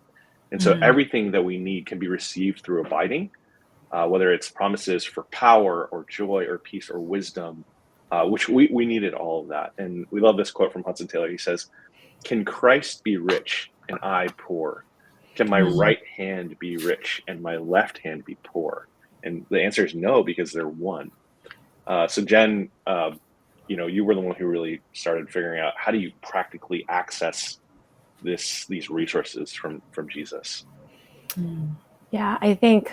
And so everything that we need can be received through abiding, whether it's promises for power or joy or peace or wisdom, which we needed all of that. And we love this quote from Hudson Taylor. He says, can Christ be rich and I poor? Can my right hand be rich and my left hand be poor? And the answer is no, because they're one. So Jen, you were the one who really started figuring out, how do you practically access these resources from Jesus? Yeah, I think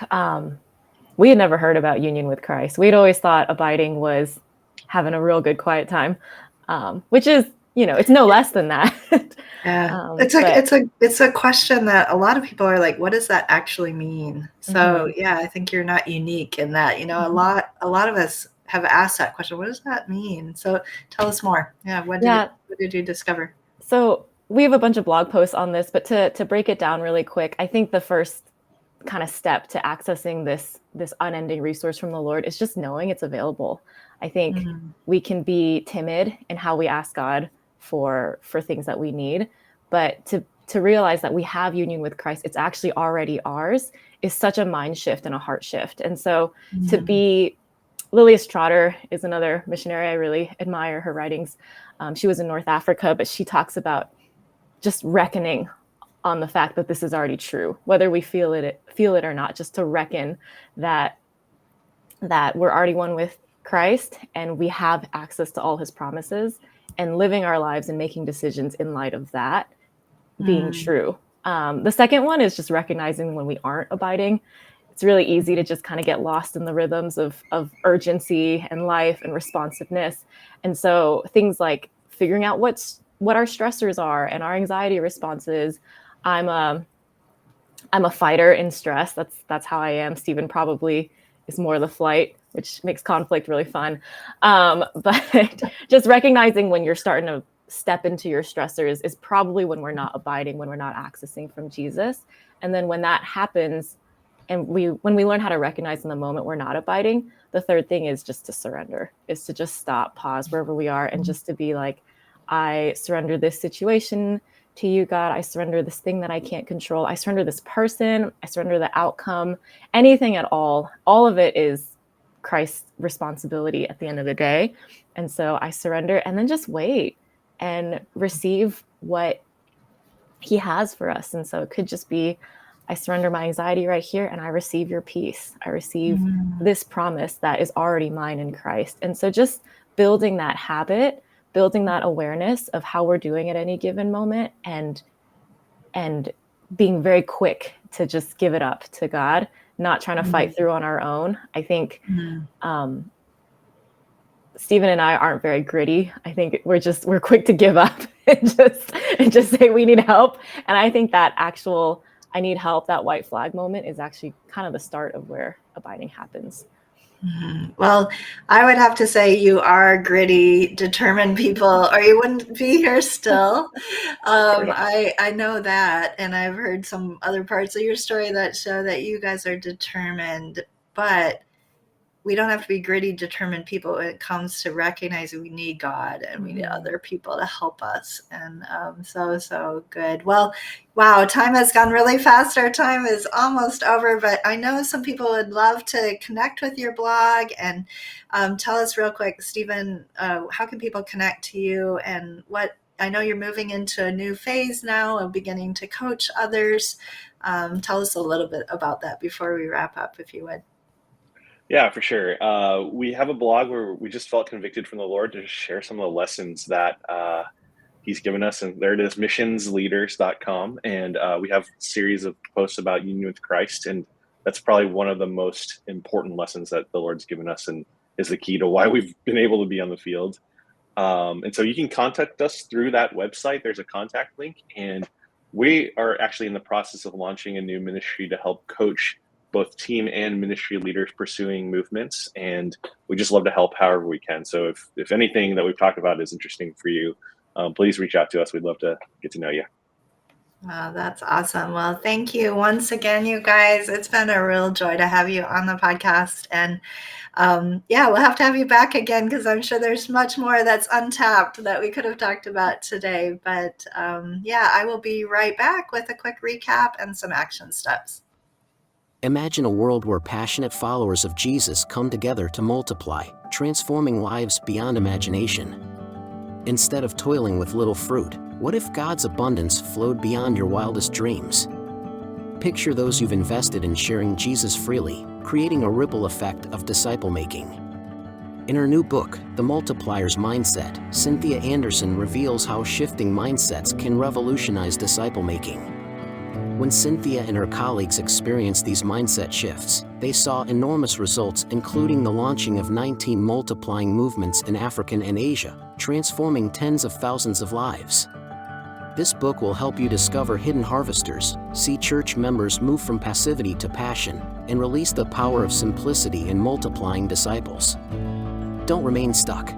we had never heard about union with Christ. We'd always thought abiding was having a real good quiet time, which is, it's no less than that. Yeah, it's a question that a lot of people are like, what does that actually mean? So yeah, I think you're not unique in that. A lot of us have asked that question. What does that mean? So tell us more. Yeah, what did you discover? So we have a bunch of blog posts on this, but to break it down really quick, I think the first kind of step to accessing this unending resource from the Lord is just knowing it's available. I think we can be timid in how we ask God for things that we need, but to realize that we have union with Christ, it's actually already ours, is such a mind shift and a heart shift. And so to be, Lilias Trotter is another missionary I really admire her writings. She was in North Africa, but she talks about just reckoning on the fact that this is already true, whether we feel it or not, just to reckon that we're already one with Christ and we have access to all his promises, and living our lives and making decisions in light of that being true. The second one is just recognizing when we aren't abiding. It's really easy to just kind of get lost in the rhythms of urgency and life and responsiveness. And so things like figuring out what our stressors are and our anxiety responses. I'm a fighter in stress. That's how I am. Steven probably is more the flight, which makes conflict really fun. But just recognizing when you're starting to step into your stressors is probably when we're not abiding, when we're not accessing from Jesus. And then when that happens, and when we learn how to recognize in the moment we're not abiding, the third thing is just to surrender, is to just stop, pause wherever we are, and just to be like, I surrender this situation to you, God. I surrender this thing that I can't control. I surrender this person. I surrender the outcome, anything at all. All of it is Christ's responsibility at the end of the day. And so I surrender and then just wait and receive what he has for us. And so it could just be, I surrender my anxiety right here and I receive your peace. I receive this promise that is already mine in Christ. And so just building that habit, building that awareness of how we're doing at any given moment, and being very quick to just give it up to God, not trying to fight through on our own. I think Steven and I aren't very gritty. I think we're quick to give up and just say we need help. And I think that I need help, that white flag moment is actually kind of the start of where abiding happens. Well, I would have to say you are gritty, determined people, or you wouldn't be here still. I know that, and I've heard some other parts of your story that show that you guys are determined, but we don't have to be gritty, determined people when it comes to recognizing we need God and we need other people to help us. And so good. Well, wow, time has gone really fast. Our time is almost over, but I know some people would love to connect with your blog and tell us real quick, Steven, how can people connect to you and what? I know you're moving into a new phase now of beginning to coach others. Tell us a little bit about that before we wrap up, if you would. Yeah, for sure. We have a blog where we just felt convicted from the Lord to just share some of the lessons that He's given us. And there it is, missionsleaders.com. And we have a series of posts about union with Christ. And that's probably one of the most important lessons that the Lord's given us and is the key to why we've been able to be on the field. And so you can contact us through that website. There's a contact link. And we are actually in the process of launching a new ministry to help coach both team and ministry leaders pursuing movements. And we just love to help however we can. So if anything that we've talked about is interesting for you, please reach out to us. We'd love to get to know you. Wow, that's awesome. Well, thank you once again, you guys. It's been a real joy to have you on the podcast. And yeah, we'll have to have you back again because I'm sure there's much more that's untapped that we could have talked about today. But yeah, I will be right back with a quick recap and some action steps. Imagine a world where passionate followers of Jesus come together to multiply, transforming lives beyond imagination. Instead of toiling with little fruit, what if God's abundance flowed beyond your wildest dreams? Picture those you've invested in sharing Jesus freely, creating a ripple effect of disciple making. In her new book, The Multipliers Mindset, Cynthia Anderson reveals how shifting mindsets can revolutionize disciple making. When Cynthia and her colleagues experienced these mindset shifts, they saw enormous results, including the launching of 19 multiplying movements in Africa and Asia, transforming tens of thousands of lives. This book will help you discover hidden harvesters, see church members move from passivity to passion, and release the power of simplicity in multiplying disciples. Don't remain stuck.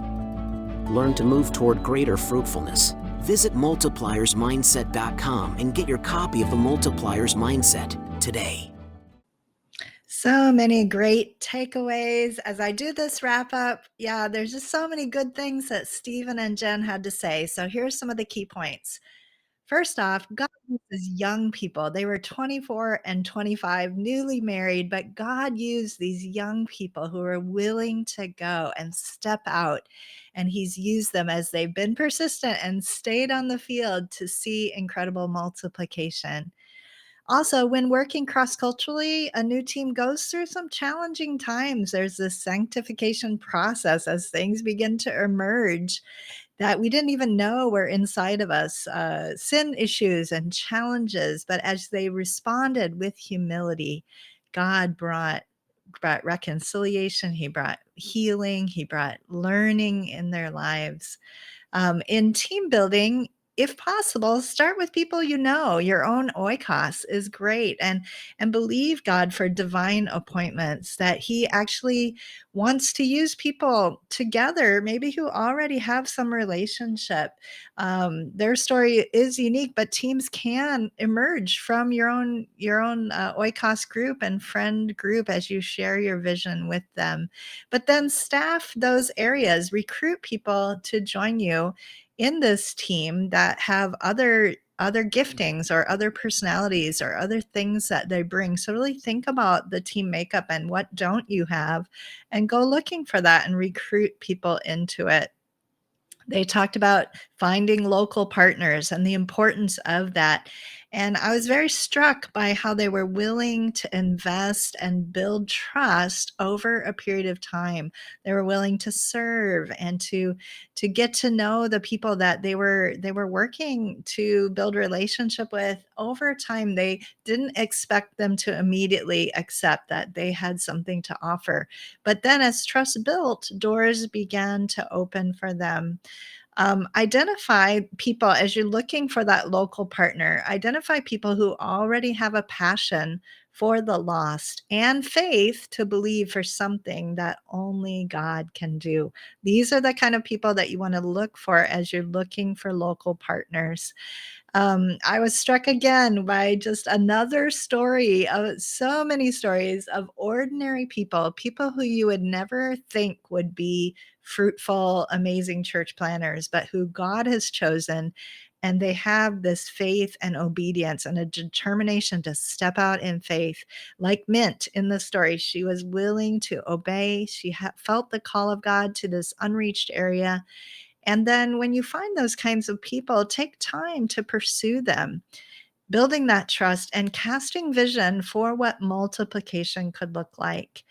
Learn to move toward greater fruitfulness. Visit multipliersmindset.com and get your copy of The Multipliers Mindset today. So many great takeaways as I do this wrap up. Yeah, there's just so many good things that Steven and Jenn had to say. So here's some of the key points. First off, God uses young people. They were 24 and 25, newly married, but God used these young people who were willing to go and step out. And He's used them as they've been persistent and stayed on the field to see incredible multiplication. Also, when working cross culturally, a new team goes through some challenging times. There's this sanctification process as things begin to emerge that we didn't even know were inside of us, sin issues and challenges. But as they responded with humility, God brought reconciliation. He brought healing. He brought learning in their lives. In team building, if possible, start with people you know. Your own oikos is great, and believe God for divine appointments, that He actually wants to use people together, maybe who already have some relationship. Their story is unique, but teams can emerge from your own oikos group and friend group as you share your vision with them. But then staff those areas, recruit people to join you in this team that have other giftings or other personalities or other things that they bring. So really think about the team makeup and what don't you have, and go looking for that and recruit people into it. They talked about finding local partners and the importance of that. And I was very struck by how they were willing to invest and build trust over a period of time. They were willing to serve and to get to know the people that they were working to build relationship with over time. They didn't expect them to immediately accept that they had something to offer. But then as trust built, doors began to open for them. Identify people as you're looking for that local partner. Identify people who already have a passion for the lost, and faith to believe for something that only God can do. These are the kind of people that you want to look for as you're looking for local partners. I was struck again by just another story of so many stories of ordinary people, people who you would never think would be fruitful, amazing church planners, but who God has chosen. And they have this faith and obedience and a determination to step out in faith. Like Mint in the story, she was willing to obey. She felt the call of God to this unreached area. And then when you find those kinds of people, take time to pursue them, building that trust and casting vision for what multiplication could look like.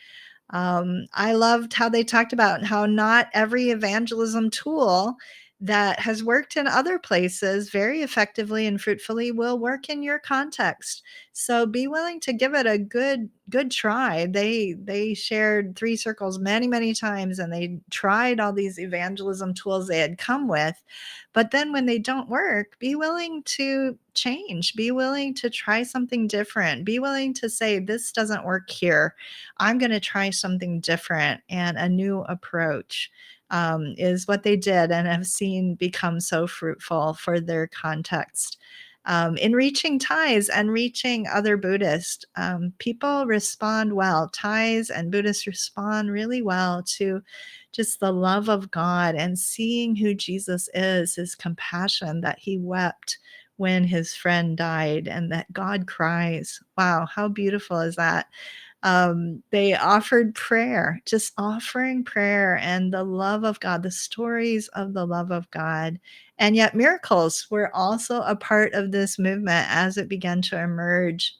I loved how they talked about how not every evangelism tool that has worked in other places very effectively and fruitfully will work in your context. So be willing to give it a good try. They shared 3 circles many times, and they tried all these evangelism tools they had come with. But then when they don't work, be willing to change, be willing to try something different, be willing to say, this doesn't work here. I'm going to try something different, and a new approach is what they did and have seen become so fruitful for their context. In reaching Thais and reaching other Buddhists, people respond well. Thais and Buddhists respond really well to just the love of God and seeing who Jesus is, his compassion, that he wept when his friend died and that God cries. Wow, how beautiful is that? They offered prayer, just offering prayer and the love of God, the stories of the love of God. And yet miracles were also a part of this movement as it began to emerge.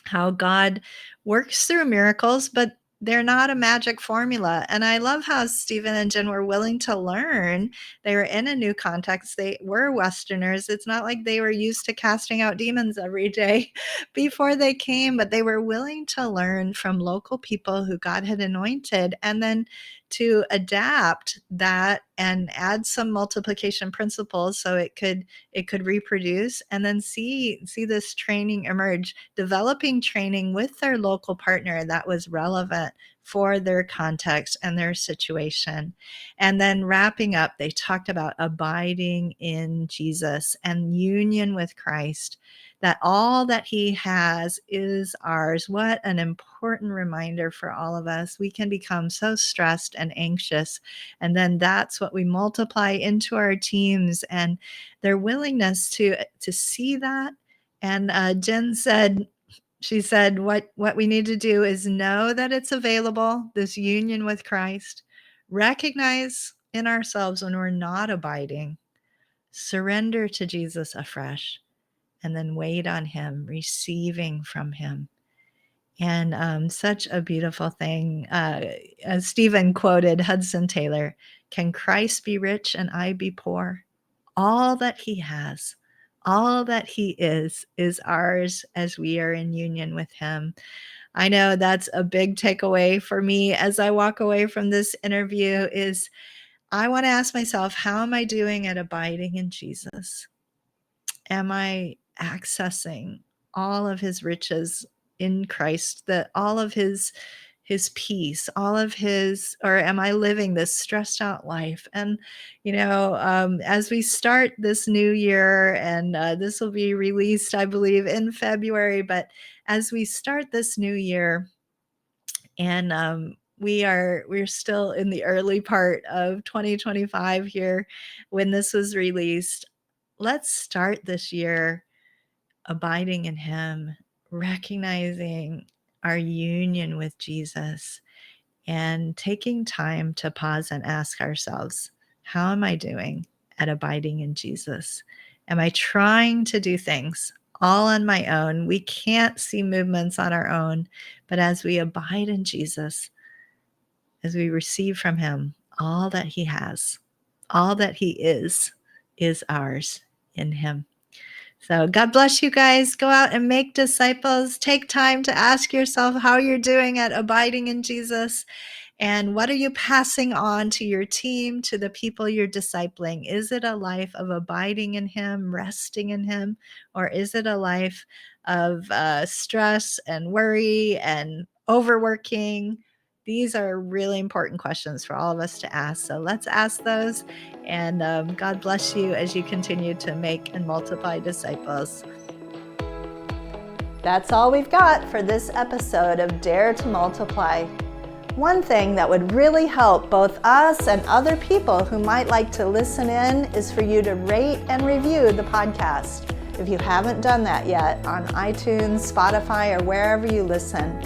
How God works through miracles, but they're not a magic formula. And I love how Steven and Jenn were willing to learn. They were in a new context. They were Westerners. It's not like they were used to casting out demons every day before they came, but they were willing to learn from local people who God had anointed, and then to adapt that and add some multiplication principles so it could reproduce, and then see this training emerge, developing training with their local partner that was relevant for their context and their situation. And then wrapping up, they talked about abiding in Jesus and union with Christ, that all that he has is ours. What an important reminder for all of us. We can become so stressed and anxious, and then that's what we multiply into our teams and their willingness to see that. And Jenn said, she said, what we need to do is know that it's available, this union with Christ, recognize in ourselves when we're not abiding, surrender to Jesus afresh, and then wait on him, receiving from him. And such a beautiful thing. As Stephen quoted Hudson Taylor, can Christ be rich and I be poor? All that he has, all that he is ours as we are in union with him. I know that's a big takeaway for me as I walk away from this interview is I want to ask myself, how am I doing at abiding in Jesus? Am I accessing all of his riches in Christ, that all of his peace, all of his, or am I living this stressed out life? And, as we start this new year, and this will be released, I believe, in February, but as we start this new year, and we're still in the early part of 2025 here when this was released. Let's start this year abiding in him, recognizing our union with Jesus, and taking time to pause and ask ourselves, how am I doing at abiding in Jesus? Am I trying to do things all on my own? We can't see movements on our own, but as we abide in Jesus, as we receive from him all that he has, all that he is ours in him. So God bless you guys. Go out and make disciples. Take time to ask yourself how you're doing at abiding in Jesus. And what are you passing on to your team, to the people you're discipling? Is it a life of abiding in him, resting in him, or is it a life of stress and worry and overworking? These are really important questions for all of us to ask. So let's ask those. And God bless you as you continue to make and multiply disciples. That's all we've got for this episode of Dare to Multiply. One thing that would really help both us and other people who might like to listen in is for you to rate and review the podcast, if you haven't done that yet, on iTunes, Spotify, or wherever you listen.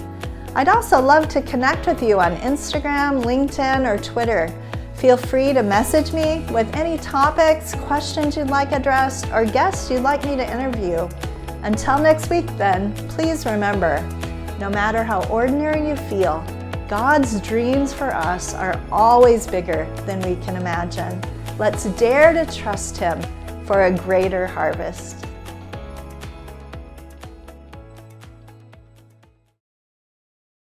I'd also love to connect with you on Instagram, LinkedIn, or Twitter. Feel free to message me with any topics, questions you'd like addressed, or guests you'd like me to interview. Until next week then, please remember, no matter how ordinary you feel, God's dreams for us are always bigger than we can imagine. Let's dare to trust Him for a greater harvest.